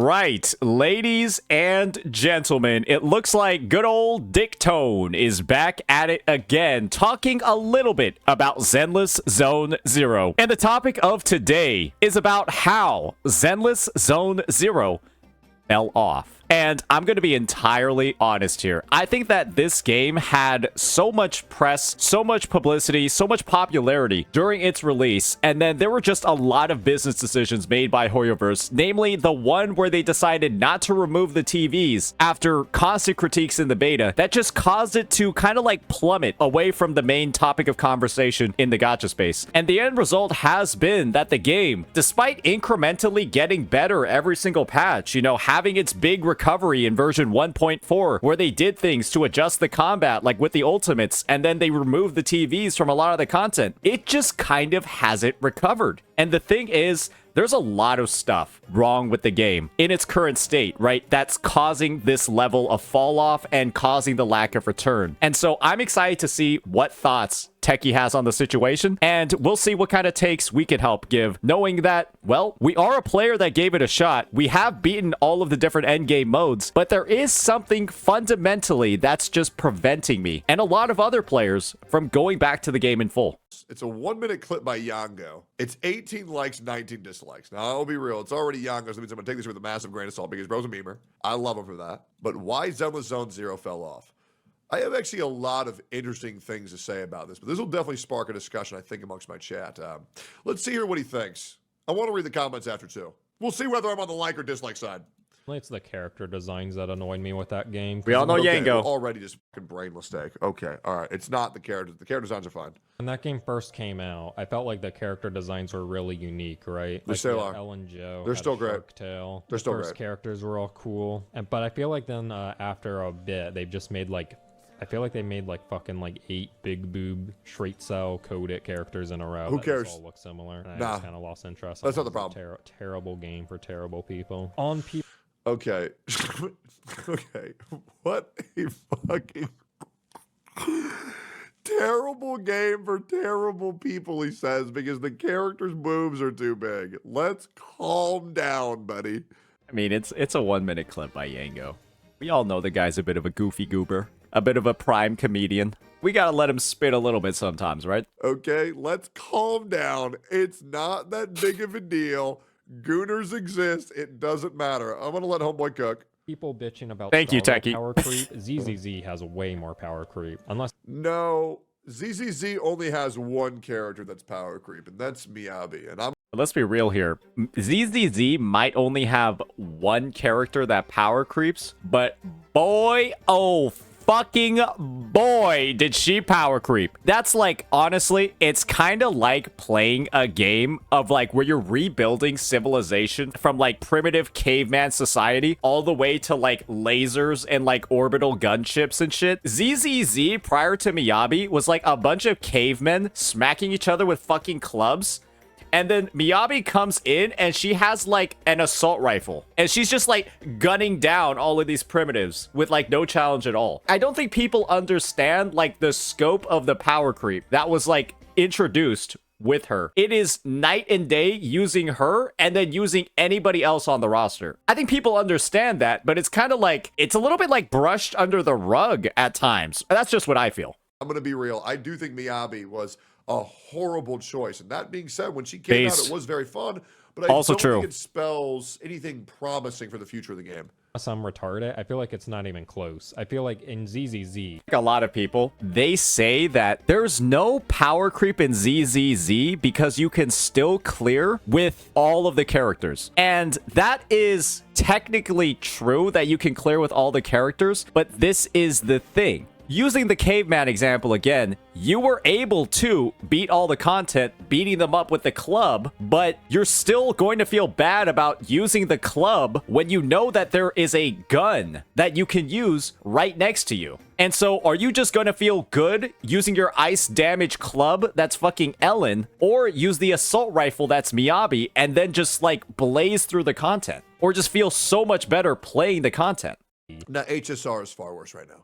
right, ladies and gentlemen, it looks like good old Tectone is back at it again, talking a little bit about Zenless Zone Zero. And the topic of today is about how Zenless Zone Zero fell off. And I'm going to be entirely honest here. I think that this game had so much press, so much publicity, so much popularity during its release, and then there were just a lot of business decisions made by Hoyoverse, namely the one where they decided not to remove the TVs after constant critiques in the beta that just caused it to kind of like plummet away from the main topic of conversation in the gacha space. And the end result has been that the game, despite incrementally getting better every single patch, you know, having its big recovery in version 1.4 where they did things to adjust the combat like with the ultimates, and then they removed the TVs from a lot of the content, it just kind of hasn't recovered. And the thing is, there's a lot of stuff wrong with the game in its current state, right? That's causing this level of fall off and causing the lack of return. And so I'm excited to see what thoughts Techie has on the situation, and we'll see what kind of takes we can help give, knowing that, well, we are a player that gave it a shot. We have beaten all of the different endgame modes, but there is something fundamentally that's just preventing me and a lot of other players from going back to the game in full. It's a 1-minute clip by Yango. It's 18 likes, 19 dislikes. Now, I'll be real. It's already Yango, so that means I'm going to take this with a massive grain of salt because bro's a memer. I love him for that. But why Zenless Zone Zero fell off? I have actually a lot of interesting things to say about this, but this will definitely spark a discussion, I think, amongst my chat. Let's see here what he thinks. I want to read the comments after, too. We'll see whether I'm on the like or dislike side. It's the character designs that annoyed me with that game. We all know Yango. Already just fucking brain mistake. Okay, all right. It's not the characters. The character designs are fine. When that game first came out, I felt like the character designs were really unique, right? They like still are. Ellen Joe. They're still great. Tail. They're still first great. Characters were all cool, but I feel like then after a bit, they've just made like. I feel like they made like fucking like 8 big boob straight cell coded characters in a row. Who cares? Just all look similar. And I Nah. just kind of lost interest. That's not the problem. Terrible game for terrible people. On people. Okay. Okay. What a fucking terrible game for terrible people, he says, because the character's boobs are too big. Let's calm down, buddy. I mean, it's a 1-minute clip by Yango. We all know the guy's a bit of a goofy goober, a bit of a prime comedian. We gotta let him spit a little bit sometimes, right? Okay, let's calm down. It's not that big of a deal. Gooners exist. It doesn't matter. I'm gonna let homeboy cook. People bitching about Thank you, Techie. power creep. ZZZ has way more power creep. Unless No, ZZZ only has one character that's power creep, and that's Miyabi. And Let's be real here. ZZZ might only have one character that power creeps, but boy, oh fucking boy, did she power creep. That's like, honestly, it's kind of like playing a game of like where you're rebuilding civilization from like primitive caveman society all the way to like lasers and like orbital gunships and shit. ZZZ prior to Miyabi was like a bunch of cavemen smacking each other with fucking clubs. And then Miyabi comes in and she has like an assault rifle. And she's just like gunning down all of these primitives with like no challenge at all. I don't think people understand like the scope of the power creep that was like introduced with her. It is night and day using her and then using anybody else on the roster. I think people understand that, but it's kind of like, it's a little bit like brushed under the rug at times. That's just what I feel. I'm gonna be real. I do think Miyabi was a horrible choice. And that being said, when she came out, it was very fun, but I Also don't true. think it spells anything promising for the future of the game. I'm retarded, I feel like it's not even close. I feel like in ZZZ, A lot of people, they say that there's no power creep in ZZZ because you can still clear with all of the characters. And that is technically true that you can clear with all the characters, but this is the thing. Using the caveman example again, you were able to beat all the content, beating them up with the club, but you're still going to feel bad about using the club when you know that there is a gun that you can use right next to you. And so are you just going to feel good using your ice damage club that's fucking Ellen, or use the assault rifle that's Miyabi and then just like blaze through the content? Or just feel so much better playing the content? Now, HSR is far worse right now.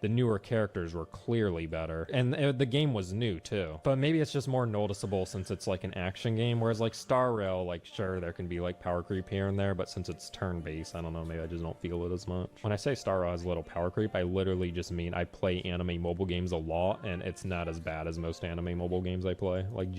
the newer characters were clearly better. And the game was new too. But maybe it's just more noticeable since it's like an action game, whereas like Star Rail, like sure, there can be like power creep here and there, but since it's turn-based, I don't know, maybe I just don't feel it as much. When I say Star Rail has a little power creep, I literally just mean I play anime mobile games a lot, and it's not as bad as most anime mobile games I play. Like,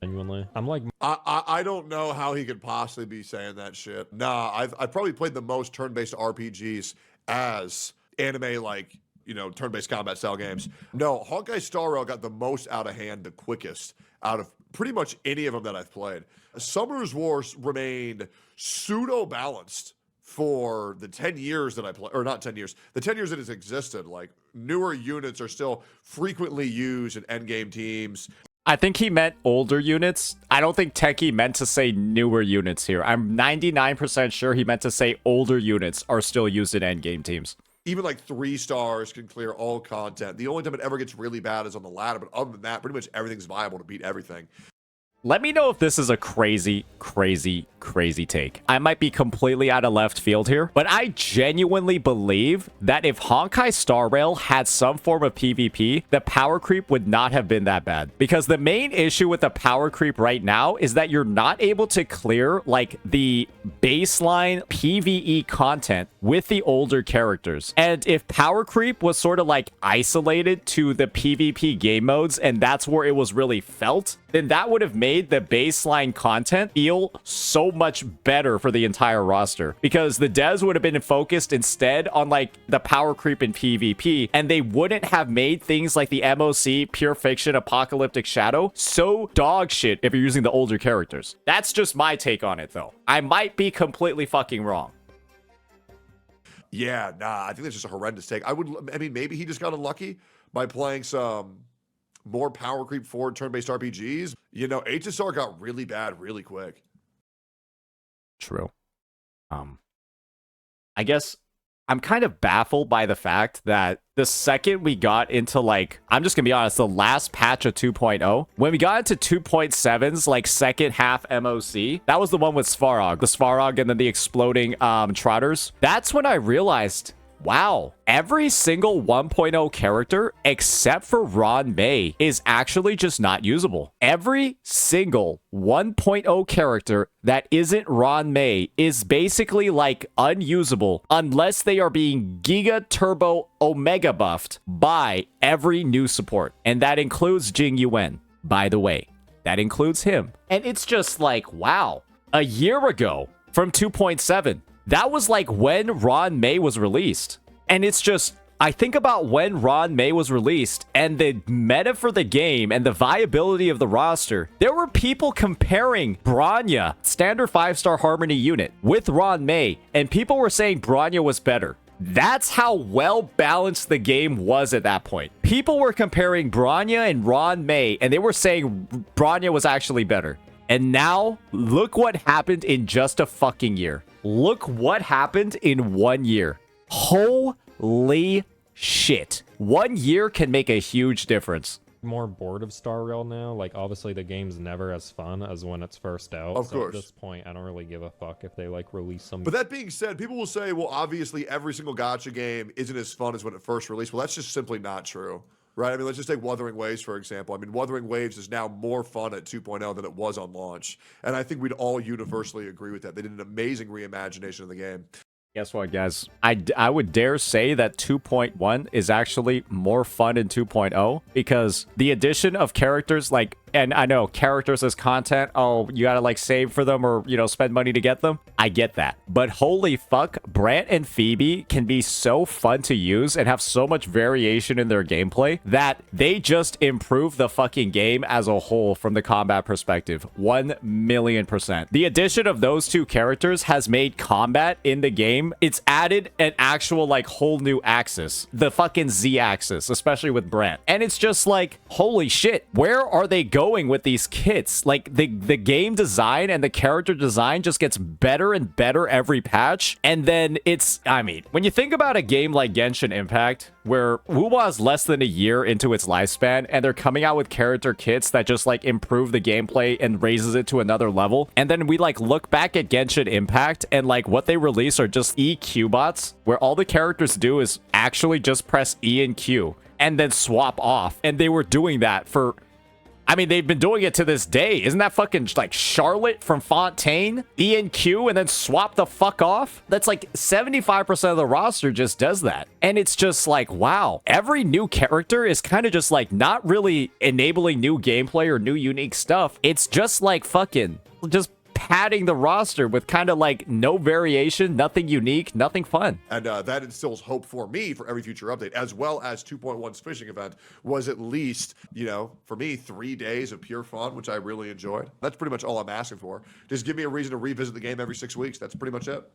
genuinely. I'm like... I don't know how he could possibly be saying that shit. Nah, I've probably played the most turn-based RPGs as anime, like, you know, turn-based combat style games. No, Honkai Star Rail got the most out of hand, the quickest out of pretty much any of them that I've played. Summoner's Wars remained pseudo-balanced for the 10 years that I play, or not 10 years, the 10 years that it's existed. Like, newer units are still frequently used in endgame teams. I think he meant older units. I don't think Techie meant to say newer units here. I'm 99% sure he meant to say older units are still used in endgame teams. Even like 3 stars can clear all content. The only time it ever gets really bad is on the ladder, but other than that, pretty much everything's viable to beat everything. Let me know if this is a crazy take. I might be completely out of left field here, but I genuinely believe that if Honkai Star Rail had some form of PvP, the power creep would not have been that bad. Because the main issue with the power creep right now is that you're not able to clear like the baseline PvE content with the older characters. And if power creep was sort of like isolated to the PvP game modes and that's where it was really felt, then that would have made the baseline content feel so much better for the entire roster, because the devs would have been focused instead on like the power creep in PvP, and they wouldn't have made things like the MOC, Pure Fiction, Apocalyptic Shadow so dog shit if you're using the older characters. That's just my take on it though. I might be completely fucking wrong. Yeah, nah, I think that's just a horrendous take. I mean, maybe he just got unlucky by playing some more power creep forward turn-based RPGs. You know, HSR got really bad really quick. True. I guess I'm kind of baffled by the fact that the second we got into, like, I'm just gonna be honest, the last patch of 2.0, when we got into 2.7's like second half MOC, that was the one with Svarog, and then the exploding trotters. That's when I realized, wow, every single 1.0 character except for Ron May is actually just not usable. Every single 1.0 character that isn't Ron May is basically like unusable unless they are being Giga Turbo Omega buffed by every new support. And that includes Jing Yuan, by the way. That includes him. And it's just like, wow, a year ago from 2.7, that was like when Ron May was released. And it's just, I think about when Ron May was released and the meta for the game and the viability of the roster. There were people comparing Bronya, standard 5-star Harmony unit, with Ron May, and people were saying Bronya was better. That's how well balanced the game was at that point. People were comparing Bronya and Ron May, and they were saying Bronya was actually better. And now, look what happened in just a fucking year. Look what happened in 1 year. Holy shit. 1 year can make a huge difference. More bored of Star Rail now. Like, obviously the game's never as fun as when it's first out. Of so course. At this point, I don't really give a fuck if they like release some. But that being said, people will say, well, obviously every single gacha game isn't as fun as when it first released. Well, that's just simply not true, right? I mean, let's just take Wuthering Waves, for example. I mean, Wuthering Waves is now more fun at 2.0 than it was on launch. And I think we'd all universally agree with that. They did an amazing reimagination of the game. Guess what, guys? I would dare say that 2.1 is actually more fun in 2.0 because the addition of characters like, and I know characters as content, oh, you gotta like save for them or, you know, spend money to get them. I get that. But holy fuck, Brant and Phoebe can be so fun to use and have so much variation in their gameplay that they just improve the fucking game as a whole from the combat perspective. 1,000,000%. The addition of those two characters has made combat in the game, it's added an actual like whole new axis. The fucking Z axis, especially with Brant. And it's just like, holy shit, where are they going going with these kits. Like the game design and the character design just gets better and better every patch. And then it's, I mean, when you think about a game like Genshin Impact, where WoWa is less than a year into its lifespan, and they're coming out with character kits that just like improve the gameplay and raises it to another level. And then we like look back at Genshin Impact and like what they release are just EQ bots, where all the characters do is actually just press E and Q and then swap off. And they were doing that for, I mean, they've been doing it to this day. Isn't that fucking like Charlotte from Fontaine? E and Q and then swap the fuck off? That's like 75% of the roster just does that. And it's just like, wow. Every new character is kind of just like not really enabling new gameplay or new unique stuff. It's just like fucking just padding the roster with kind of like no variation, nothing unique, nothing fun. And that instills hope for me for every future update, as well as 2.1's fishing event was at least, you know, for me, 3 days of pure fun, which I really enjoyed. That's pretty much all I'm asking for. Just give me a reason to revisit the game every 6 weeks. That's pretty much it.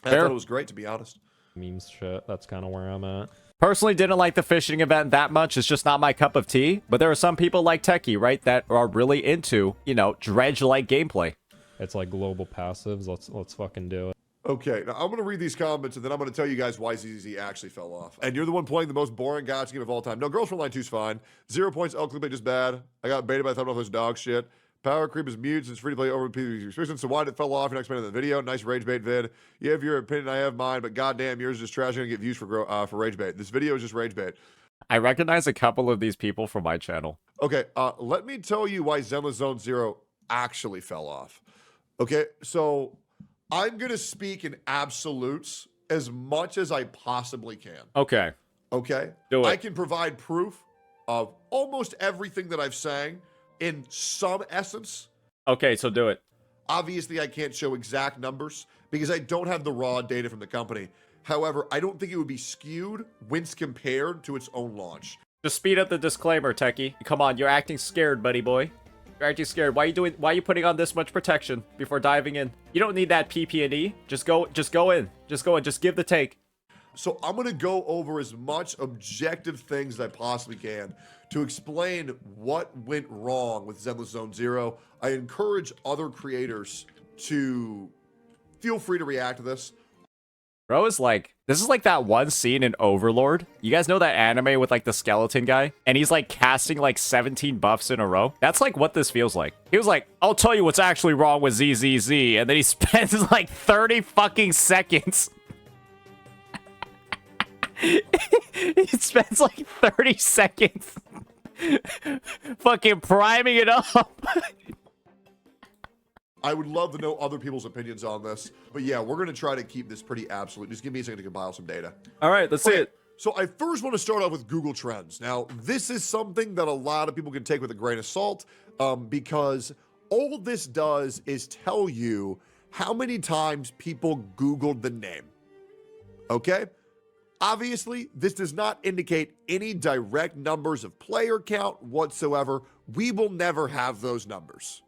I thought it was great, to be honest. Memes shit. That's kind of where I'm at. Personally, didn't like the fishing event that much. It's just not my cup of tea. But there are some people like Techie, right, that are really into, you know, dredge-like gameplay. It's like global passives. Let's fucking do it. Okay, now I'm going to read these comments, and then I'm going to tell you guys why ZZZ actually fell off. And you're the one playing the most boring gacha game of all time. No, Girls from Line 2's fine. 0 points, El Clip just bad. I got baited by thumbnail, those dog shit. Power creep is mute since free to play over PvP restrictions. So why did it fell off? You're not explaining the video. Nice rage bait vid. You have your opinion, I have mine, but goddamn, yours is just trash. You're going to get views for rage bait. This video is just rage bait. I recognize a couple of these people from my channel. Okay, let me tell you why Zenless Zone Zero actually fell off. Okay, so I'm going to speak in absolutes as much as I possibly can. Okay. Okay? Do it. I can provide proof of almost everything that I've saying in some essence. Okay, so do it. Obviously, I can't show exact numbers because I don't have the raw data from the company. However, I don't think it would be skewed when compared to its own launch. Just speed up the disclaimer, Techie. Come on, you're acting scared, buddy boy. You're acting scared. Why are you putting on this much protection before diving in? You don't need that PP&E. Just go in. Just go in. Just give the take. So I'm going to go over as much objective things as I possibly can to explain what went wrong with Zenless Zone Zero. I encourage other creators to feel free to react to this. Bro is like, this is like that one scene in Overlord. You guys know that anime with like the skeleton guy? And he's like casting like 17 buffs in a row. That's like what this feels like. He was like, I'll tell you what's actually wrong with ZZZ. And then he spends like 30 fucking seconds. He spends like 30 seconds fucking priming it up. I would love to know other people's opinions on this. But yeah, we're going to try to keep this pretty absolute. Just give me a second to compile some data. All right, let's see it. So I first want to start off with Google Trends. Now, this is something that a lot of people can take with a grain of salt because all this does is tell you how many times people Googled the name. Okay? Obviously, this does not indicate any direct numbers of player count whatsoever. We will never have those numbers.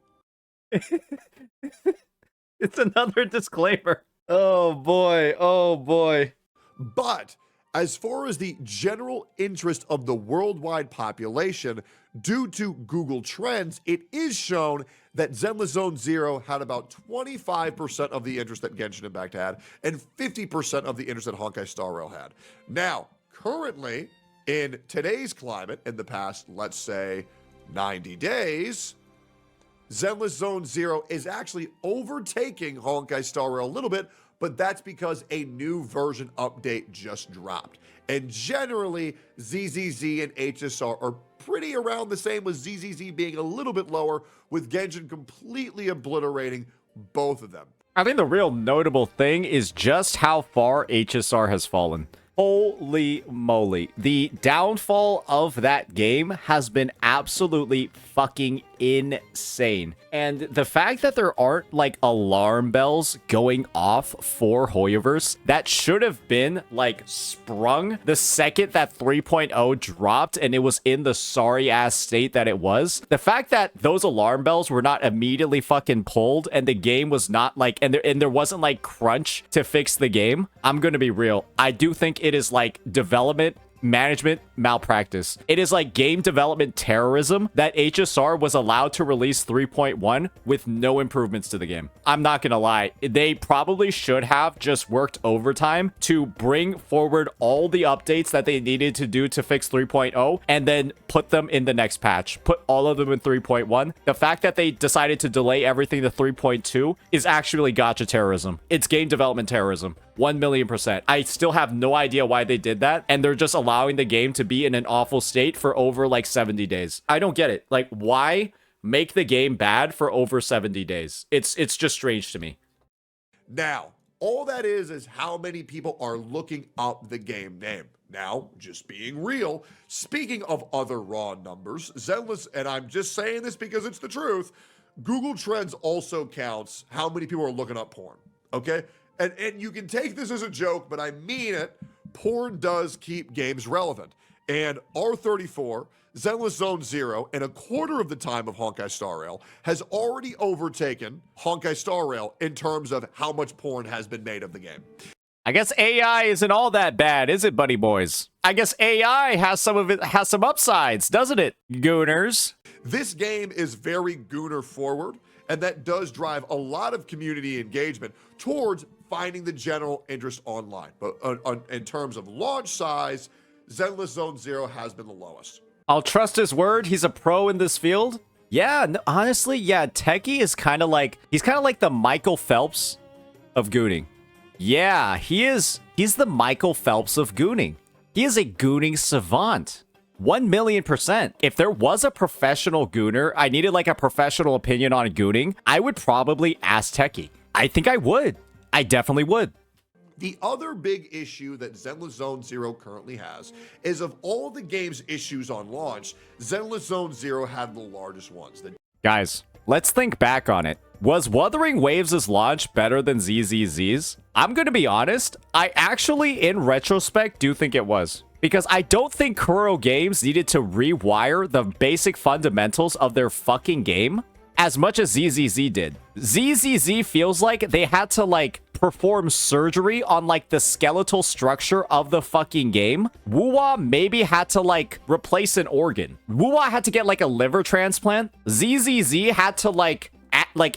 It's another disclaimer. Oh boy. Oh boy. But as far as the general interest of the worldwide population, due to Google Trends, it is shown that Zenless Zone Zero had about 25% of the interest that Genshin Impact had and 50% of the interest that Honkai Star Rail had. Now, currently, in today's climate, in the past, let's say, 90 days, Zenless Zone Zero is actually overtaking Honkai Star Rail a little bit, but that's because a new version update just dropped. And generally, ZZZ and HSR are pretty around the same, with ZZZ being a little bit lower, with Genshin completely obliterating both of them. I think the real notable thing is just how far HSR has fallen. Holy moly. The downfall of that game has been absolutely fucking insane. And the fact that there aren't like alarm bells going off for Hoyoverse, that should have been like sprung the second that 3.0 dropped and it was in the sorry ass state that it was. The fact that those alarm bells were not immediately fucking pulled and the game was not like, and there wasn't like crunch to fix the game. I'm gonna be real. I do think it is like development management malpractice. It is like game development terrorism that HSR was allowed to release 3.1 with no improvements to the game. I'm not gonna lie, they probably should have just worked overtime to bring forward all the updates that they needed to do to fix 3.0 and then put them in the next patch. Put all of them in 3.1. The fact that they decided to delay everything to 3.2 is actually gacha terrorism. It's game development terrorism. 1,000,000%. I still have no idea why they did that, and they're just allowing the game to be in an awful state for over like 70 days. I don't get it. Like, why make the game bad for over 70 days? It's just strange to me. Now, all that is how many people are looking up the game name. Now, just being real, speaking of other raw numbers, Zenless, and I'm just saying this because it's the truth, Google Trends also counts how many people are looking up porn, okay? And you can take this as a joke, but I mean it. Porn does keep games relevant. And R34, Zenless Zone Zero, in a quarter of the time of Honkai Star Rail, has already overtaken Honkai Star Rail in terms of how much porn has been made of the game. I guess AI isn't all that bad, is it, buddy boys? I guess AI has some upsides, doesn't it, gooners? This game is very gooner forward, and that does drive a lot of community engagement towards finding the general interest online. But in terms of launch size, Zenless Zone Zero has been the lowest. I'll trust his word. He's a pro in this field. Yeah, no, honestly, yeah, Techie is kind of like the Michael Phelps of gooning. Yeah, he is. He's the Michael Phelps of gooning. He is a gooning savant. 1,000,000%. If there was a professional gooner, I needed like a professional opinion on gooning, I would probably ask Techie. I think I would. I definitely would. The other big issue that Zenless Zone Zero currently has is of all the game's issues on launch, Zenless Zone Zero had the largest ones. Guys, let's think back on it. Was Wuthering Waves' launch better than ZZZ's? I'm going to be honest, I actually, in retrospect, do think it was. Because I don't think Kuro Games needed to rewire the basic fundamentals of their fucking game as much as ZZZ did. ZZZ feels like they had to, like, perform surgery on, like, the skeletal structure of the fucking game. Wuwa maybe had to, like, replace an organ. Wuwa had to get, like, a liver transplant. ZZZ had to, like,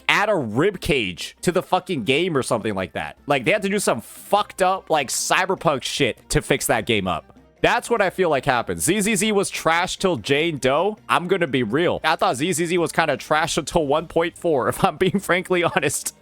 add a rib cage to the fucking game or something like that. Like, they had to do some fucked up, like, cyberpunk shit to fix that game up. That's what I feel like happened. ZZZ was trash till Jane Doe. I'm gonna be real. I thought ZZZ was kind of trash until 1.4, if I'm being frankly honest.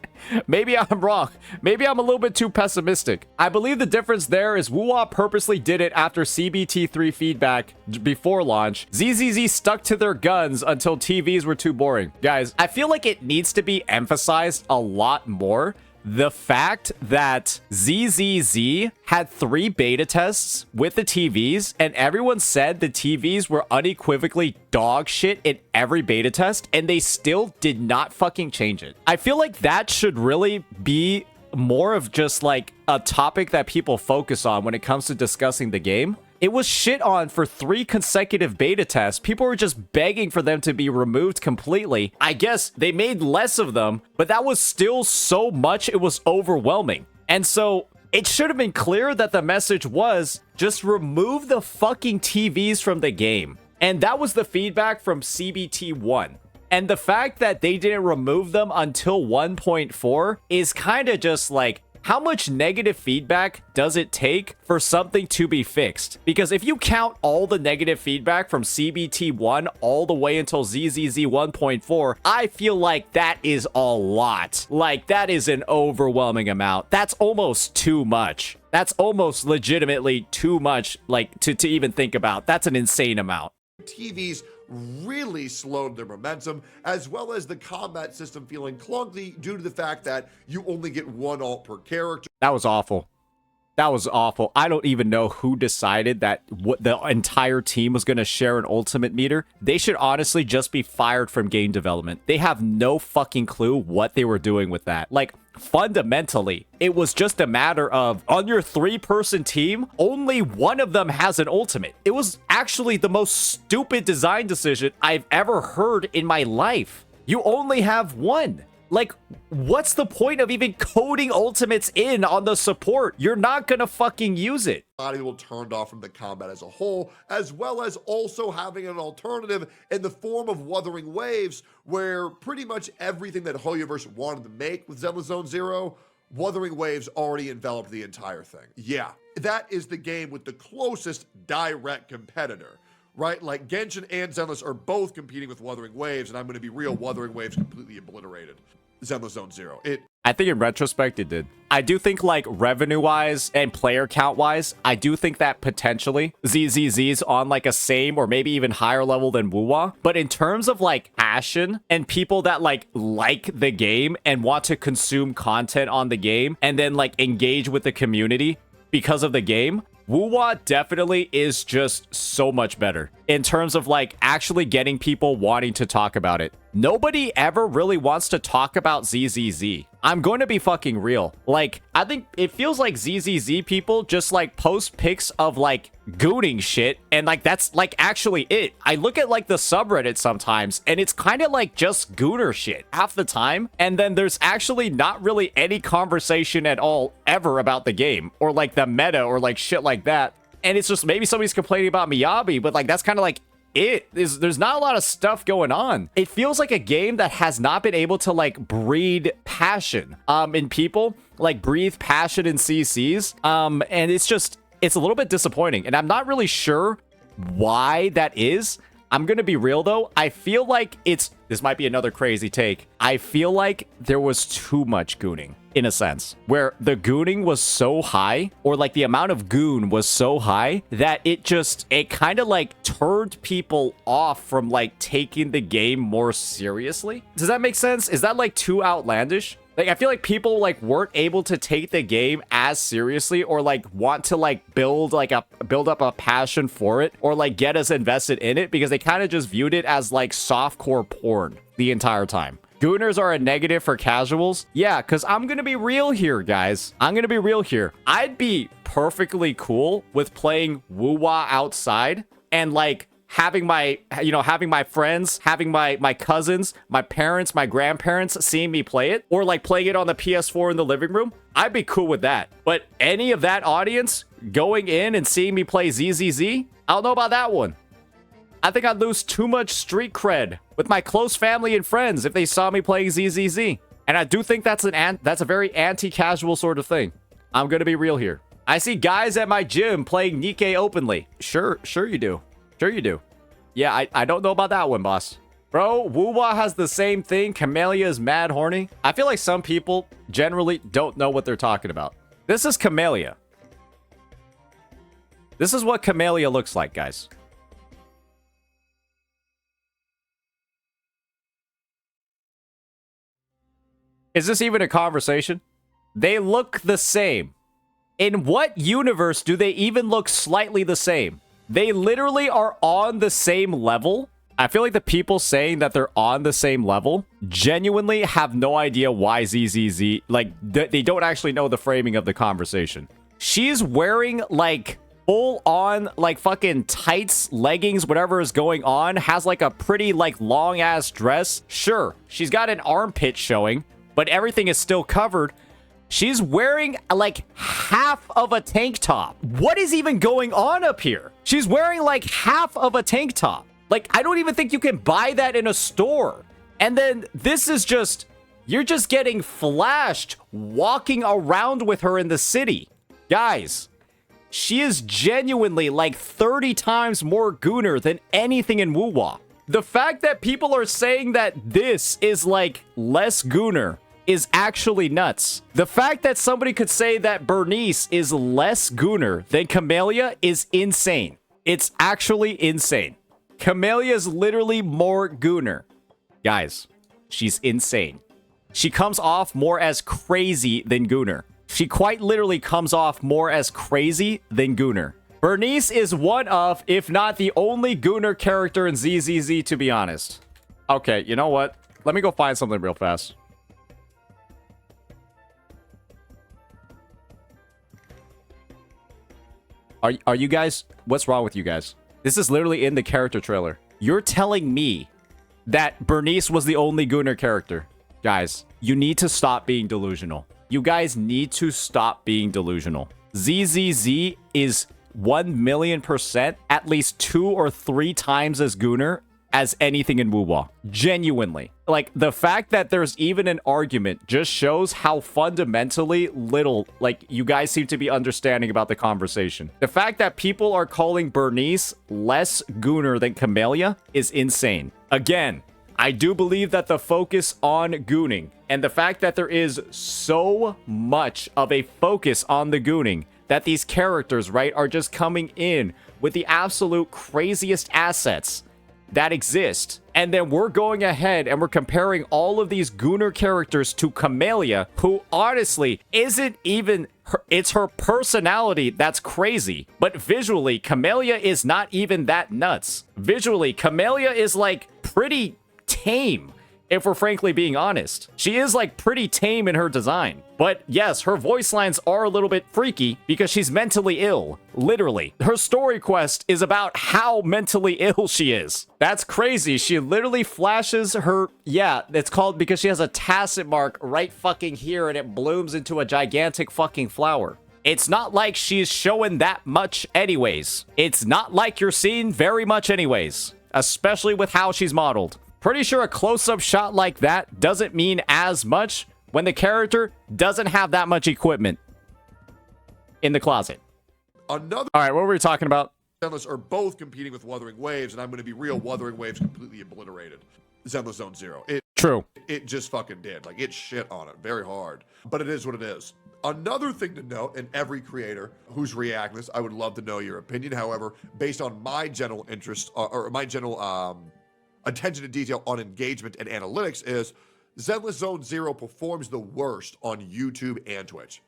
Maybe I'm wrong. Maybe I'm a little bit too pessimistic. I believe the difference there is Wuwa purposely did it after CBT3 feedback before launch. ZZZ stuck to their guns until TVs were too boring. Guys, I feel like it needs to be emphasized a lot more. The fact that ZZZ had 3 beta tests with the TVs, and everyone said the TVs were unequivocally dog shit in every beta test, and they still did not fucking change it. I feel like that should really be more of just like a topic that people focus on when it comes to discussing the game. It was shit on for 3 consecutive beta tests. People were just begging for them to be removed completely. I guess they made less of them, but that was still so much, it was overwhelming. And so it should have been clear that the message was just remove the fucking TVs from the game. And that was the feedback from CBT1. And the fact that they didn't remove them until 1.4 is kind of just like, how much negative feedback does it take for something to be fixed? Because if you count all the negative feedback from CBT1 all the way until ZZZ 1.4, I feel like that is a lot. Like, that is an overwhelming amount. That's almost too much. That's almost legitimately too much, like, to even think about. That's an insane amount. TVs really slowed their momentum, as well as the combat system feeling clunky due to the fact that you only get 1 ult per character. That was awful. That was awful. I don't even know who decided that the entire team was going to share an ultimate meter. They should honestly just be fired from game development. They have no fucking clue what they were doing with that. Like, fundamentally, it was just a matter of, on your 3-person team, only one of them has an ultimate. It was actually the most stupid design decision I've ever heard in my life. You only have one. Like, what's the point of even coding ultimates in on the support? You're not gonna fucking use it. A lot of people turned off from the combat as a whole, as well as also having an alternative in the form of Wuthering Waves, where pretty much everything that Hoyoverse wanted to make with Zenless Zone Zero, Wuthering Waves already enveloped the entire thing. Yeah, that is the game with the closest direct competitor, right? Like Genshin and Zenless are both competing with Wuthering Waves, and I'm going to be real, Wuthering Waves completely obliterated Zenless Zone Zero. I think in retrospect it did. I do think like revenue-wise and player count-wise, I do think that potentially ZZZ's on like a same or maybe even higher level than Wuwa. But in terms of like passion and people that like the game and want to consume content on the game and then like engage with the community because of the game, Wuwa definitely is just so much better in terms of like actually getting people wanting to talk about it. Nobody ever really wants to talk about ZZZ. I'm going to be fucking real. Like, I think it feels like ZZZ people just like post pics of like gooning shit and like that's like actually it. I look at like the subreddit sometimes and it's kind of like just gooner shit half the time, and then there's actually not really any conversation at all ever about the game or like the meta or like shit like that. And it's just maybe somebody's complaining about Miyabi, but like that's kind of like there's not a lot of stuff going on. It feels like a game that has not been able to like breed passion in people, like breathe passion in CCs. And it's a little bit disappointing, and I'm not really sure why that is. I'm gonna be real though. I feel like this might be another crazy take. I feel like there was too much gooning in a sense, where the gooning was so high, or like the amount of goon was so high that it kind of like turned people off from like taking the game more seriously. Does that make sense? Is that like too outlandish? Like, I feel like people like weren't able to take the game as seriously or like want to like build up a passion for it or like get us invested in it because they kind of just viewed it as like softcore porn the entire time. Gooners are a negative for casuals. Yeah, because I'm going to be real here, guys. I'm going to be real here. I'd be perfectly cool with playing Wuwa outside and like having my friends, having my cousins, my parents, my grandparents seeing me play it, or like playing it on the PS4 in the living room. I'd be cool with that. But any of that audience going in and seeing me play ZZZ, I don't know about that one. I think I'd lose too much street cred with my close family and friends if they saw me playing ZZZ. And I do think that's a very anti-casual sort of thing. I'm gonna be real here. I see guys at my gym playing Nikkei openly. Sure you do. Sure you do. Yeah, I don't know about that one, boss. Bro, Wuwa has the same thing. Camellia is mad horny. I feel like some people generally don't know what they're talking about. This is Camellia. This is what Camellia looks like, guys. Is this even a conversation? They look the same. In what universe do they even look slightly the same? They literally are on the same level. I feel like the people saying that they're on the same level genuinely have no idea why ZZZ, like, they don't actually know the framing of the conversation. She's wearing, like, full-on, like, fucking tights, leggings, whatever is going on, has, like, a pretty, like, long-ass dress. Sure, she's got an armpit showing, but everything is still covered. She's wearing, like, half of a tank top. What is even going on up here? She's wearing, like, half of a tank top. Like, I don't even think you can buy that in a store. And then this is just, you're just getting flashed walking around with her in the city. Guys, she is genuinely, like, 30 times more gooner than anything in Wuwa. The fact that people are saying that this is, like, less gooner is actually nuts. The fact that somebody could say that Bernice is less gooner than Camellia is insane. It's actually insane. Camellia is literally more gooner. Guys, she's insane. She comes off more as crazy than gooner. She quite literally comes off more as crazy than gooner. Bernice is one of, if not the only gooner character in ZZZ, to be honest. Okay, you know what? Let me go find something real fast. Are you guys... What's wrong with you guys? This is literally in the character trailer. You're telling me that Bernice was the only gooner character. Guys, you need to stop being delusional. You guys need to stop being delusional. ZZZ is 1,000,000% at least 2 or 3 times as gooner as anything in Wuwa. Genuinely. Like, the fact that there's even an argument just shows how fundamentally little, like, you guys seem to be understanding about the conversation. The fact that people are calling Bernice less gooner than Camellia is insane. Again, I do believe that the focus on gooning and the fact that there is so much of a focus on the gooning that these characters, right, are just coming in with the absolute craziest assets that exist. And then we're going ahead and we're comparing all of these gooner characters to Camellia, who honestly isn't even her, it's her personality that's crazy. But visually, Camellia is not even that nuts. Visually, Camellia is like pretty tame, if we're frankly being honest. She is like pretty tame in her design. But yes, her voice lines are a little bit freaky because she's mentally ill. Literally. Her story quest is about how mentally ill she is. That's crazy. She literally flashes her... Yeah, it's called because she has a tacit mark right fucking here and it blooms into a gigantic fucking flower. It's not like she's showing that much anyways. It's not like you're seeing very much anyways. Especially with how she's modeled. Pretty sure a close-up shot like that doesn't mean as much when the character doesn't have that much equipment in the closet. Another... All right, what were we talking about? Zenless are both competing with Wuthering Waves, and I'm going to be real, Wuthering Waves completely obliterated Zenless Zone Zero. True. It just fucking did. Like, it shit on it very hard. But it is what it is. Another thing to note, and every creator who's reacting this, I would love to know your opinion. However, based on my general interest, or my general attention to detail on engagement and analytics, is Zenless Zone Zero performs the worst on YouTube and Twitch.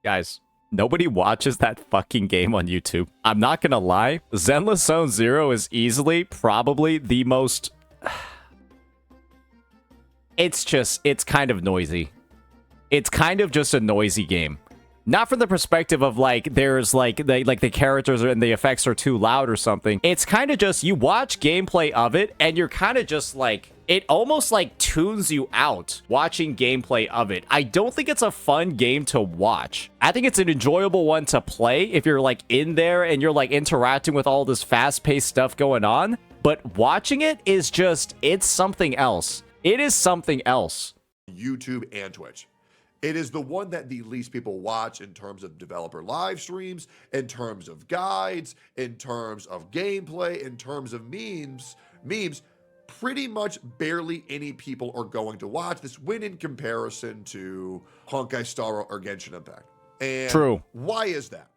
Guys, nobody watches that fucking game on YouTube. I'm not gonna lie. Zenless Zone Zero is easily, probably the most... It's kind of noisy. It's kind of just a noisy game. Not from the perspective of, like, there's, like, the characters and the effects are too loud or something. It's kind of just, you watch gameplay of it, and you're kind of just, like, it almost, like, tunes you out watching gameplay of it. I don't think it's a fun game to watch. I think it's an enjoyable one to play if you're, like, in there and you're, like, interacting with all this fast-paced stuff going on. But watching it is just, it's something else. It is something else. YouTube and Twitch. It is the one that the least people watch in terms of developer live streams, in terms of guides, in terms of gameplay, in terms of memes. Pretty much barely any people are going to watch this when in comparison to Honkai Star Rail or Genshin Impact. And True. Why is that?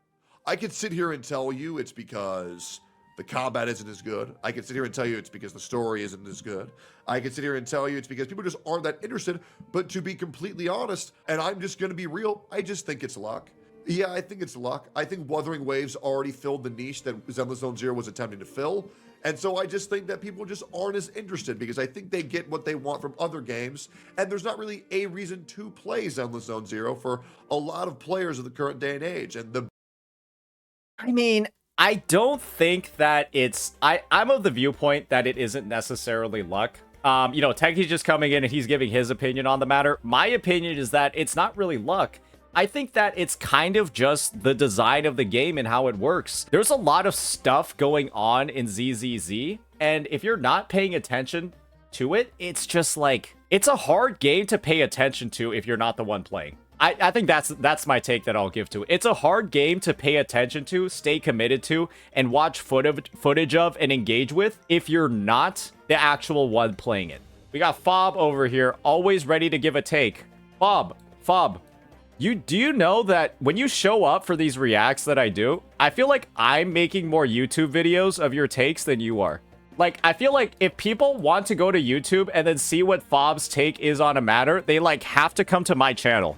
I could sit here and tell you it's because the combat isn't as good. I could sit here and tell you it's because the story isn't as good. I could sit here and tell you it's because people just aren't that interested. But to be completely honest, and I'm just going to be real, I just think it's luck. Yeah, I think it's luck. I think Wuthering Waves already filled the niche that Zenless Zone Zero was attempting to fill. And so I just think that people just aren't as interested because I think they get what they want from other games. And there's not really a reason to play Zenless Zone Zero for a lot of players of the current day and age. And I mean, I don't think that it's... I'm of the viewpoint that it isn't necessarily luck. You know, Techie's just coming in and he's giving his opinion on the matter. My opinion is that it's not really luck. I think that it's kind of just the design of the game and how it works. There's a lot of stuff going on in ZZZ, and if you're not paying attention to it, it's just like... It's a hard game to pay attention to if you're not the one playing. I think that's my take that I'll give to it. It's a hard game to pay attention to, stay committed to, and watch footage of and engage with if you're not the actual one playing it. We got Fob over here, always ready to give a take. Fob, do you know that when you show up for these reacts that I do, I feel like I'm making more YouTube videos of your takes than you are. Like, I feel like if people want to go to YouTube and then see what Fob's take is on a matter, they, like, have to come to my channel.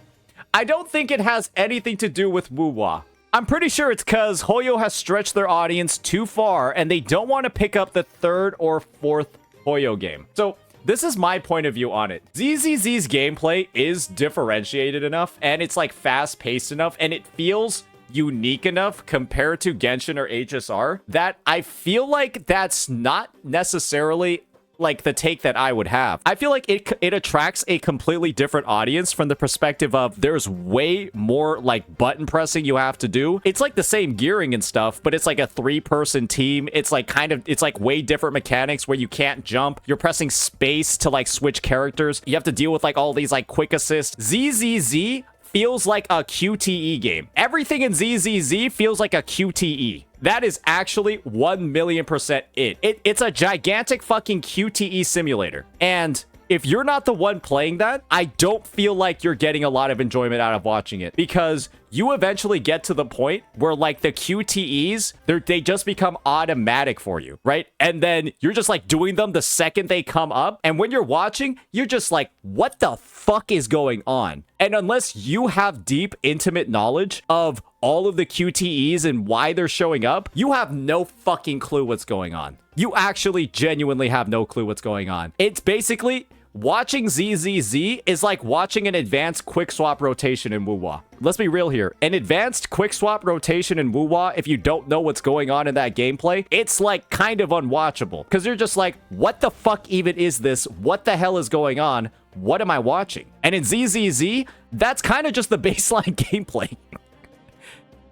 I don't think it has anything to do with Wuwa. I'm pretty sure it's because Hoyo has stretched their audience too far and they don't want to pick up the third or fourth Hoyo game. So this is my point of view on it. ZZZ's gameplay is differentiated enough and it's like fast paced enough and it feels unique enough compared to Genshin or HSR that I feel like that's not necessarily like the take that I would have. I feel like it attracts a completely different audience from the perspective of there's way more like button pressing you have to do. It's like the same gearing and stuff, but it's like a 3-person team. It's like it's like way different mechanics where you can't jump. You're pressing space to like switch characters. You have to deal with like all these like quick assists. ZZZ feels like a QTE game. Everything in ZZZ feels like a QTE. That is actually 1,000,000% it. It's a gigantic fucking QTE simulator. And if you're not the one playing that, I don't feel like you're getting a lot of enjoyment out of watching it, because you eventually get to the point where like the QTEs, they just become automatic for you, right? And then you're just like doing them the second they come up. And when you're watching, you're just like, what the fuck is going on? And unless you have deep, intimate knowledge of all of the QTEs and why they're showing up, you have no fucking clue what's going on. You actually genuinely have no clue what's going on. It's basically watching ZZZ is like watching an advanced quick swap rotation in Wuwa. Let's be real here. An advanced quick swap rotation in Wuwa, if you don't know what's going on in that gameplay, it's like kind of unwatchable, because you're just like, what the fuck even is this? What the hell is going on? What am I watching? And in ZZZ, that's kind of just the baseline gameplay.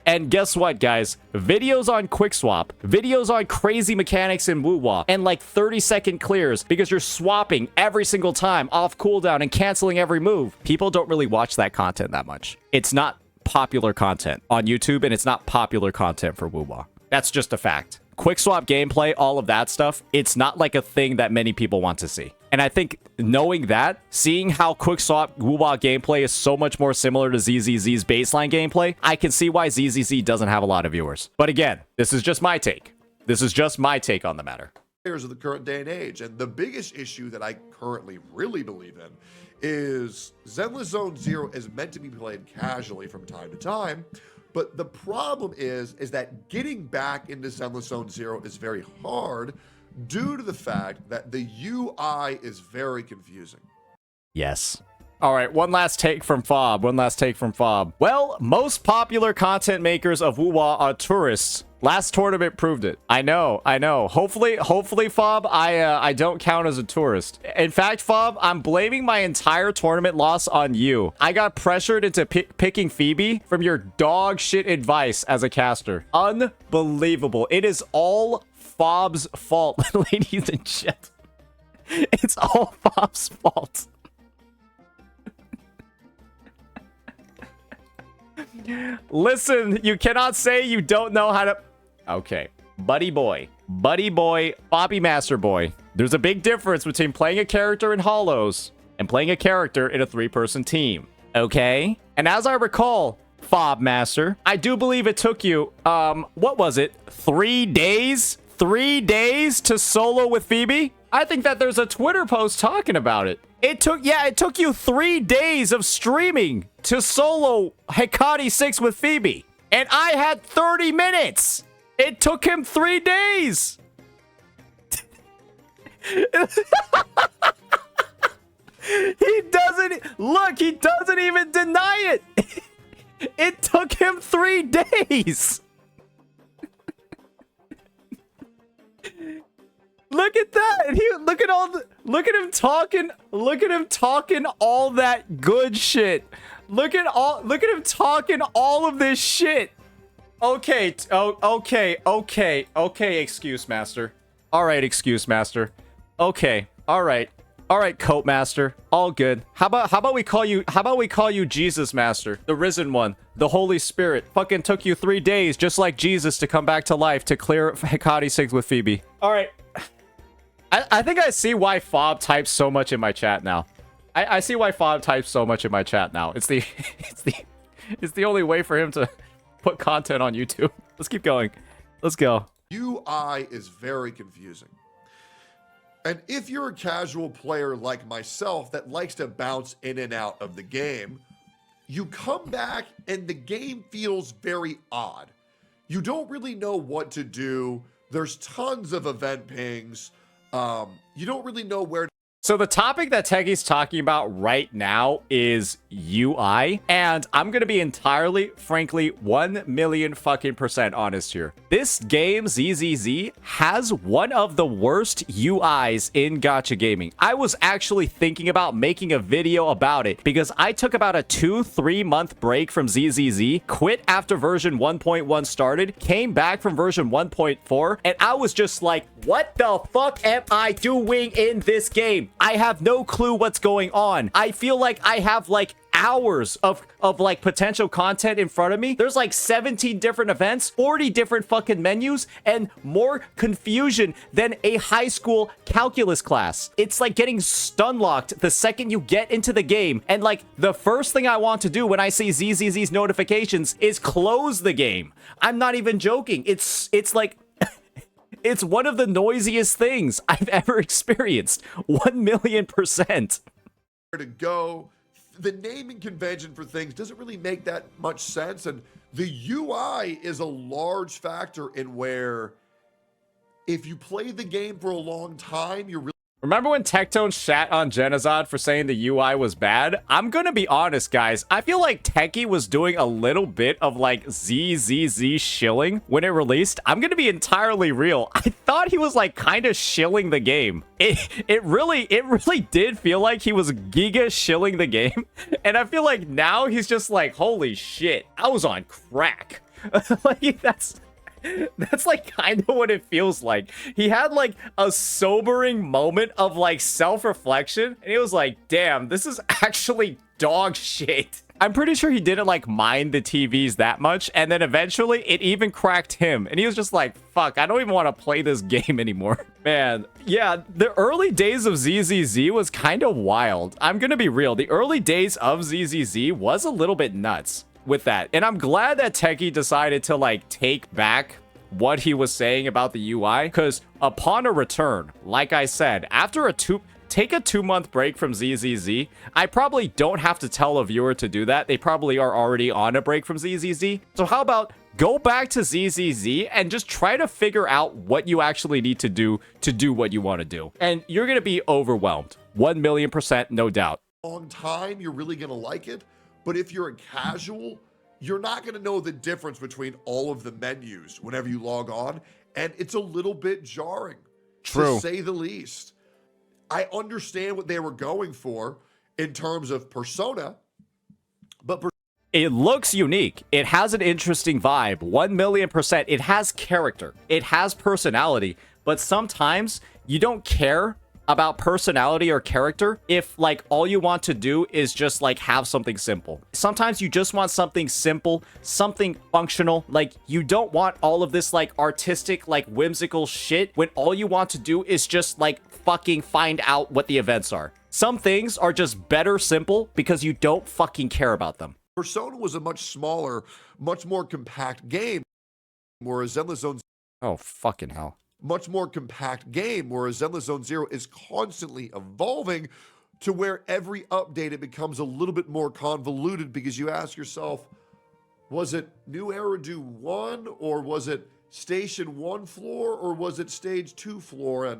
And guess what, guys? Videos on QuickSwap, videos on crazy mechanics in Wuwa, and like 30-second clears because you're swapping every single time off cooldown and canceling every move. People don't really watch that content that much. It's not popular content on YouTube, and it's not popular content for Wuwa. That's just a fact. QuickSwap gameplay, all of that stuff, it's not like a thing that many people want to see. And I think knowing that, seeing how QuickSwap Wuwa gameplay is so much more similar to ZZZ's baseline gameplay, I can see why ZZZ doesn't have a lot of viewers. But again, this is just my take. This is just my take on the matter. Players of the current day and age. And the biggest issue that I currently really believe in is Zenless Zone Zero is meant to be played casually from time to time. But the problem is that getting back into Zenless Zone Zero is very hard due to the fact that the UI is very confusing. Yes. All right, one last take from Fob. Well, most popular content makers of Wuwa are tourists. Last tournament proved it. I know. Hopefully, Fob, I don't count as a tourist. In fact, Fob, I'm blaming my entire tournament loss on you. I got pressured into picking Phoebe from your dog shit advice as a caster. Unbelievable. It is all Fob's fault, ladies and gentlemen. It's all Fob's fault. Listen, you cannot say you don't know how to... Okay. Buddy boy, Bobby Master Boy. There's a big difference between playing a character in Hollows and playing a character in a 3-person team. Okay? And as I recall, Fob Master, I do believe it took you, what was it? 3 days? 3 days to solo with Phoebe? I think that there's a Twitter post talking about it. It took you 3 days of streaming to solo Hecate 6 with Phoebe. And I had 30 minutes. It took him 3 days. He doesn't even deny it. It took him 3 days. Look at that. Look at him talking all that good shit. Look at him talking all of this shit. Okay, excuse master. All right, excuse master. Okay, all right, coat master. All good. How about we call you Jesus master, the risen one, the Holy Spirit. Fucking took you 3 days, just like Jesus, to come back to life to clear Hecate 6 with Phoebe. All right. I think I see why Fob types so much in my chat now. I see why Fob types so much in my chat now. It's the only way for him to put content on YouTube. Let's keep going. Let's go. UI is very confusing. And if you're a casual player like myself that likes to bounce in and out of the game, you come back and the game feels very odd. You don't really know what to do. There's tons of event pings. You don't really know where to So the topic that Techie's talking about right now is UI, and I'm gonna be entirely, frankly, 1,000,000 fucking % honest here. This game, ZZZ, has one of the worst UIs in gacha gaming. I was actually thinking about making a video about it because I took about a 2-3 month break from ZZZ, quit after version 1.1 started, came back from version 1.4, and I was just like, what the fuck am I doing in this game? I have no clue what's going on. I feel like I have like hours of like potential content in front of me. There's like 17 different events, 40 different fucking menus, and more confusion than a high school calculus class. It's like getting stun locked the second you get into the game. And like the first thing I want to do when I see ZZZ's notifications is close the game. I'm not even joking. It's like it's one of the noisiest things I've ever experienced. 1,000,000 %. Where to go. The naming convention for things doesn't really make that much sense. And the UI is a large factor in where if you play the game for a long time, you're really Remember when Tectone shat on Genazad for saying the UI was bad? I'm gonna be honest, guys. I feel like Techie was doing a little bit of like ZZZ shilling when it released. I'm gonna be entirely real. I thought he was like kind of shilling the game. It really did feel like he was giga shilling the game. And I feel like now he's just like, holy shit, I was on crack. Like that's like kind of what it feels like. He had like a sobering moment of like self-reflection, and he was like, damn, this is actually dog shit. I'm pretty sure he didn't like mind the TVs that much, and then eventually it even cracked him, and he was just like, fuck, I don't even want to play this game anymore. Man, yeah, the early days of ZZZ was kind of wild. I'm gonna be real, the early days of ZZZ was a little bit nuts with that. And I'm glad that Techie decided to like take back what he was saying about the UI, because upon a return, like I said, after take a 2-month break from ZZZ, I probably don't have to tell a viewer to do that. They probably are already on a break from ZZZ. So how about go back to ZZZ and just try to figure out what you actually need to do what you want to do. And you're going to be overwhelmed. 1,000,000 %, no doubt. long time, you're really going to like it. But if you're a casual, you're not going to know the difference between all of the menus whenever you log on. And it's a little bit jarring, True, to say the least. I understand what they were going for in terms of persona, but it looks unique. It has an interesting vibe. 1,000,000 %. It has character. It has personality. But sometimes you don't care about personality or character if like all you want to do is just like have something simple. Sometimes you just want something simple, something functional. Like you don't want all of this like artistic, like whimsical shit when all you want to do is just like fucking find out what the events are. Some things are just better simple because you don't fucking care about them. Persona was a much smaller, much more compact game, whereas Zenless Zone Oh, fucking hell. much more compact game, whereas Zenless Zone Zero is constantly evolving to where every update it becomes a little bit more convoluted because you ask yourself, was it New Eridu 1 or was it Station 1 floor or was it Stage 2 floor?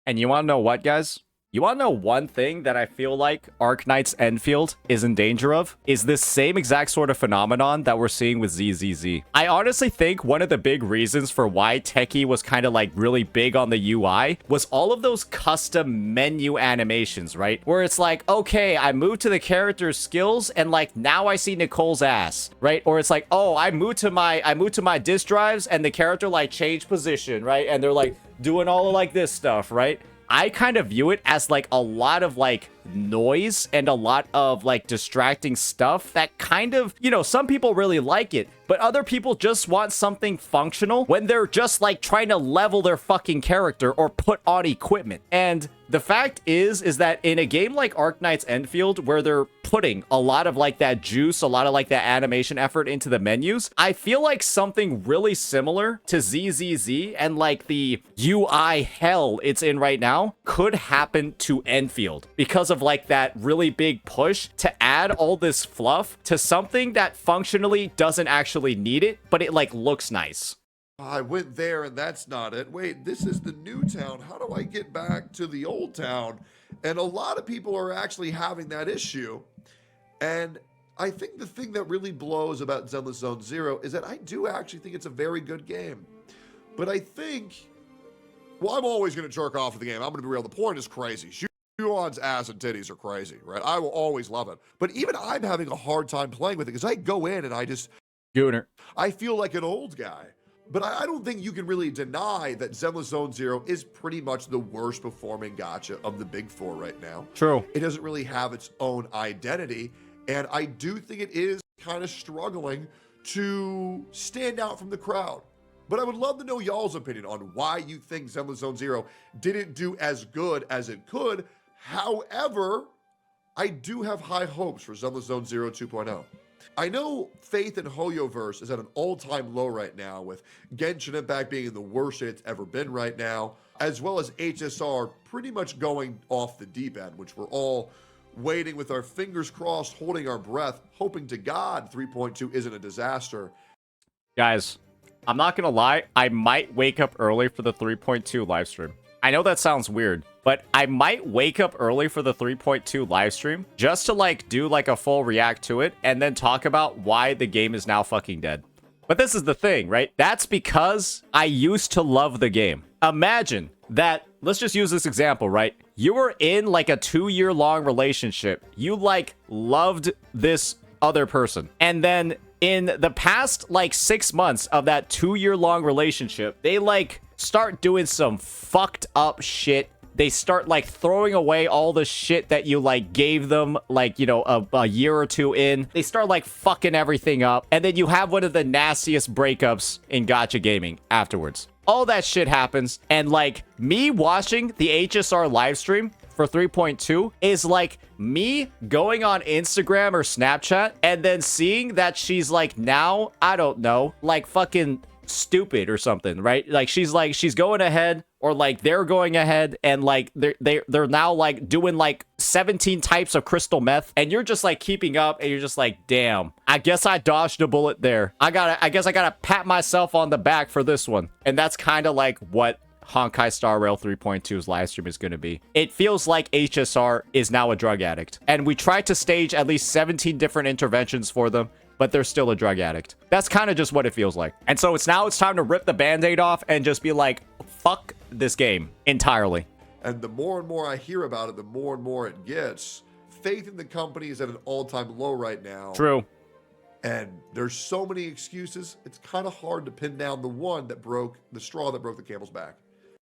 And you want to know what, guys? You want to know one thing that I feel like Arknight's Enfield is in danger of? Is this same exact sort of phenomenon that we're seeing with ZZZ. I honestly think one of the big reasons for why Techie was kind of like really big on the UI was all of those custom menu animations, right? Where it's like, okay, I moved to the character's skills and like now I see Nicole's ass, right? Or it's like, oh, I moved to my disk drives and the character like changed position, right? And they're like doing all of like this stuff, right? I kind of view it as like a lot of like noise and a lot of like distracting stuff that kind of, you know, some people really like it, but other people just want something functional when they're just like trying to level their fucking character or put on equipment. And the fact is that in a game like Arknight's Enfield, where they're putting a lot of like that juice, a lot of like that animation effort into the menus, I feel like something really similar to ZZZ and like the UI hell it's in right now could happen to Enfield because of like that really big push to add all this fluff to something that functionally doesn't actually need it, but it like looks nice. I went there and that's not it. Wait, this is the new town. How do I get back to the old town? And a lot of people are actually having that issue. And I think the thing that really blows about Zenless Zone Zero is that I do actually think it's a very good game. But I think, well, I'm always going to jerk off of the game. I'm going to be real. The porn is crazy. Shuon's ass and titties are crazy, right? I will always love it. But even I'm having a hard time playing with it because I go in and I just... Gooner. I feel like an old guy. But I don't think you can really deny that Zenless Zone Zero is pretty much the worst performing gacha of the big four right now. True. It doesn't really have its own identity. And I do think it is kind of struggling to stand out from the crowd. But I would love to know y'all's opinion on why you think Zenless Zone Zero didn't do as good as it could. However, I do have high hopes for Zenless Zone Zero 2.0. I know faith in Hoyoverse is at an all-time low right now, with Genshin Impact being in the worst state it's ever been right now, as well as HSR pretty much going off the deep end, which we're all waiting with our fingers crossed, holding our breath, hoping to God 3.2 isn't a disaster. Guys, I'm not gonna lie, I might wake up early for the 3.2 livestream. I know that sounds weird, but I might wake up early for the 3.2 livestream just to like do like a full react to it and then talk about why the game is now fucking dead. But this is the thing, right? That's because I used to love the game. Imagine that, let's just use this example, right? You were in like a 2-year-long relationship. You like loved this other person. And then in the past like 6 months of that 2-year-long relationship, they like start doing some fucked up shit. They start like throwing away all the shit that you like gave them like, you know, a year or two in. They start like fucking everything up. And then you have one of the nastiest breakups in gacha gaming afterwards. All that shit happens. And like me watching the HSR live stream for 3.2 is like me going on Instagram or Snapchat and then seeing that she's like now, I don't know, like fucking stupid or something, right? Like she's going ahead, or like they're going ahead and like they're now like doing like 17 types of crystal meth, and you're just like keeping up and you're just like, damn, I guess I dodged a bullet there. I guess I gotta pat myself on the back for this one. And that's kind of like what Honkai Star Rail 3.2's live stream is going to be. It feels like HSR is now a drug addict, and we tried to stage at least 17 different interventions for them, but they're still a drug addict. That's kind of just what it feels like. And so it's time to rip the band-aid off and just be like, fuck this game entirely. And the more and more I hear about it, the more and more it gets. Faith in the company is at an all-time low right now. True. And there's so many excuses, it's kind of hard to pin down the one that broke the straw that broke the camel's back.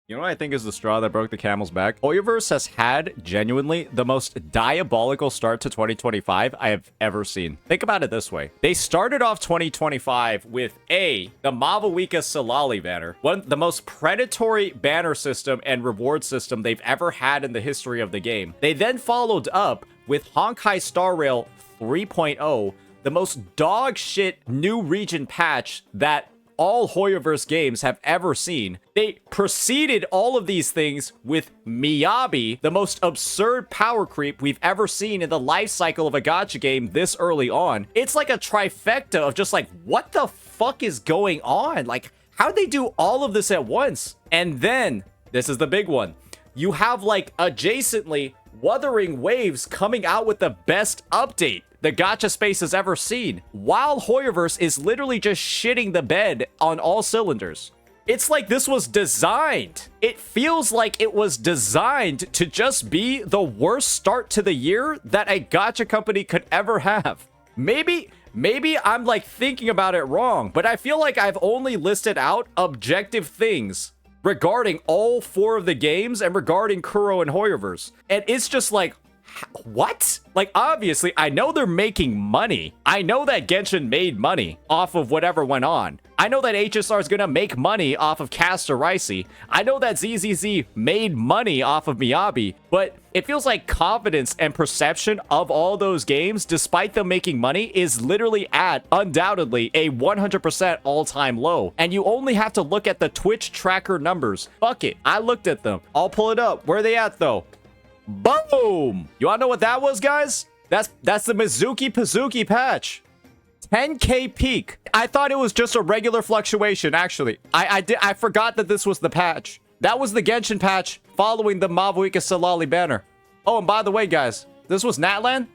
You know what I think is the straw that broke the camel's back? Hoyoverse has had genuinely the most diabolical start to 2025 I have ever seen. Think about it this way. They started off 2025 with the Mavawika Salali banner, the most predatory banner system and reward system they've ever had in the history of the game. They then followed up with Honkai Star Rail 3.0, the most dog shit new region patch that all Hoyoverse games have ever seen. They preceded all of these things with Miyabi, the most absurd power creep we've ever seen in the life cycle of a gacha game this early on. It's like a trifecta of just like, what the fuck is going on? Like, how'd they do all of this at once? And then, this is the big one. You have like adjacently Wuthering Waves coming out with the best update the gacha space has ever seen, while Hoyoverse is literally just shitting the bed on all cylinders. It's like this was designed. It feels like it was designed to just be the worst start to the year that a gacha company could ever have. Maybe I'm like thinking about it wrong, but I feel like I've only listed out objective things regarding all 4 of the games and regarding Kuro and Hoyoverse. And it's just like, what? Like, obviously, I know they're making money. I know that Genshin made money off of whatever went on. I know that HSR is going to make money off of Caster Ricey. I know that ZZZ made money off of Miyabi, but it feels like confidence and perception of all those games, despite them making money, is literally at, undoubtedly, a 100% all-time low. And you only have to look at the Twitch tracker numbers. Fuck it. I looked at them. I'll pull it up. Where are they at, though? Boom! You wanna know what that was, guys? That's the Mizuki Pazuki patch. 10K peak. I thought it was just a regular fluctuation, actually. I forgot that this was the patch. That was the Genshin patch following the Mavuika Salali banner. Oh, and by the way, guys, this was Natlan?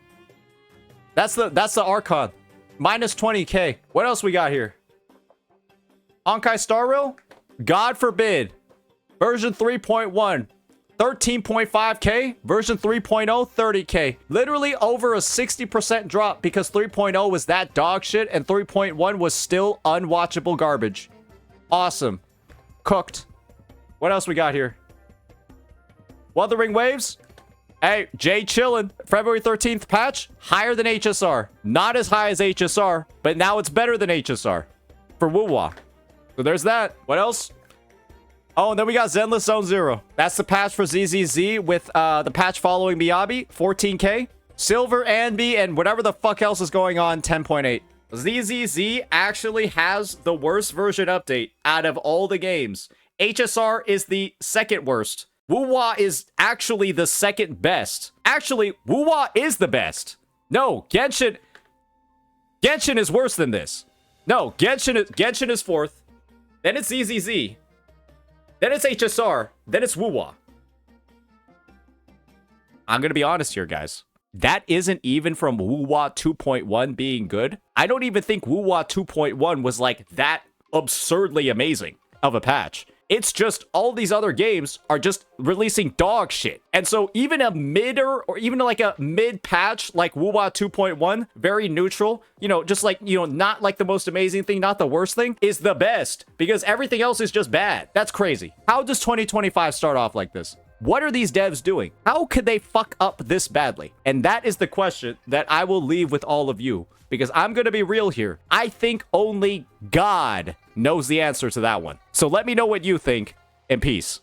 That's the Archon. Minus 20K. What else we got here? Honkai Star Rail? God forbid. Version 3.1. 13.5K. Version 3.0, 30K. Literally over a 60% drop because 3.0 was that dog shit and 3.1 was still unwatchable garbage. Awesome. Cooked. What else we got here? Wuthering Waves? Hey, Jay chillin'. February 13th patch, higher than HSR. Not as high as HSR, but now it's better than HSR for Wuwa. So there's that. What else? Oh, and then we got Zenless Zone 0. That's the patch for ZZZ with the patch following Miyabi, 14K. Silver, Anbi, and whatever the fuck else is going on, 10.8. ZZZ actually has the worst version update out of all the games. HSR is the second worst. Wuwa is actually the second best. Actually, Wuwa is the best. No, Genshin is worse than this. No, Genshin is fourth. Then it's ZZZ. Then it's HSR. Then it's Wuwa. I'm gonna be honest here, guys. That isn't even from Wuwa 2.1 being good. I don't even think Wuwa 2.1 was like that absurdly amazing of a patch. It's just all these other games are just releasing dog shit. And so even a or even like a mid patch like Wuwa 2.1, very neutral, you know, just like, you know, not like the most amazing thing, not the worst thing, is the best because everything else is just bad. That's crazy. How does 2025 start off like this? What are these devs doing? How could they fuck up this badly? And that is the question that I will leave with all of you because I'm going to be real here. I think only God knows the answer to that one. So let me know what you think, and peace.